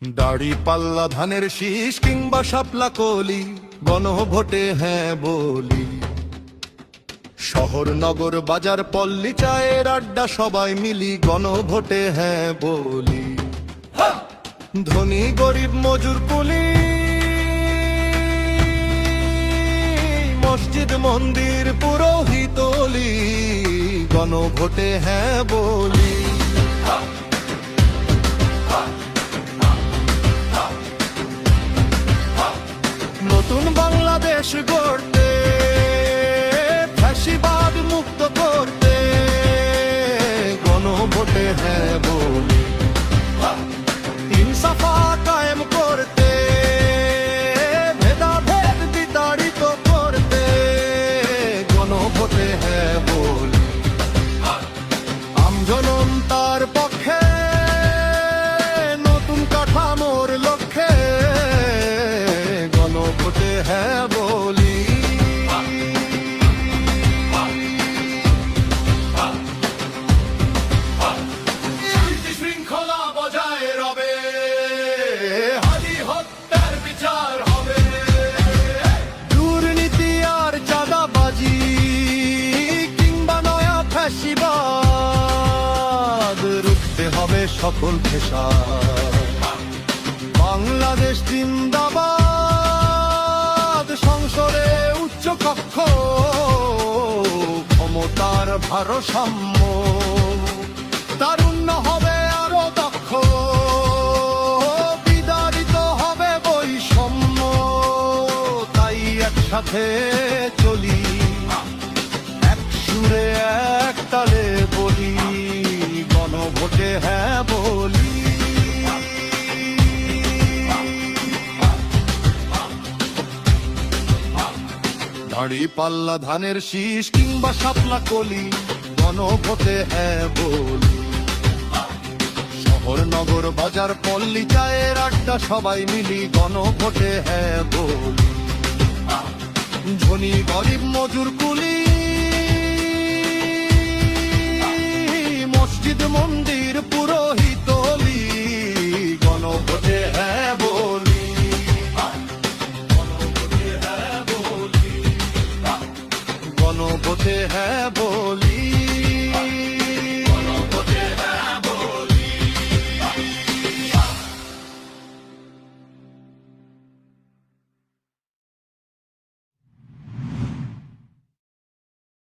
দাড়ি পাল্লা ধানের শীষ কিংবা শাপলা কলি, গণভোটে হ্যাঁ বলি। শহর নগর বাজার পল্লী চায়ের আড্ডা সবাই মিলি, গণভোটে হ্যাঁ বলি। ধনী গরিব মজুর কুলি, মসজিদ মন্দির পুরোহিত অলি, গণভোটে হ্যাঁ বলি। নতুন বাংলাদেশ গড়তে, ফ্যাসিবাদ মুক্ত করতে, গণভোটে হ্যাঁ বলি। ইনসাফা কায়েম করতে, ভেদাভেদ বিতাড়িত করতে, গণভোটে হ্যাঁ বলি। আমজনম তার পক্ষে, নতুন কাঠামোর লক্ষ্যে, গণভোটে হ্যাঁ বলি। শৃঙ্খলা বজায় রবে, হাদি হত্যার বিচার হবে। দুর্নীতি আর চাঁদাবাজি কিংবা নয়া ফ্যাসিবাদ, রুখতে হবে সকল ফেসাদ। বাংলাদেশ জিন্দাবাদ, সংসদে উচ্চ কক্ষ, ক্ষমতার ভারসাম্য, তারুণ্য হবে আরো দক্ষ, বিদারিত হবে বৈষম্য। তাই একসাথে চলি, এক সুরে এক তালে বলি, গণভোটে হ্যাঁ বলি। দাড়ি পাল্লা ধানের শীষ কিংবা শাপলা কলি, গণভোটে হ্যাঁ বলি। শহর নগর বাজার পল্লী চায়ের আড্ডা সবাই মিলি, গণভোটে হ্যাঁ বলি। ধনী গরিব মজুর কুলি, মসজিদ মন্দির পুরোহিত অলি, গণভোটে হ্যাঁ বলি। গণভোটে হ্যাঁ বলি, গণভোটে হ্যাঁ বলি।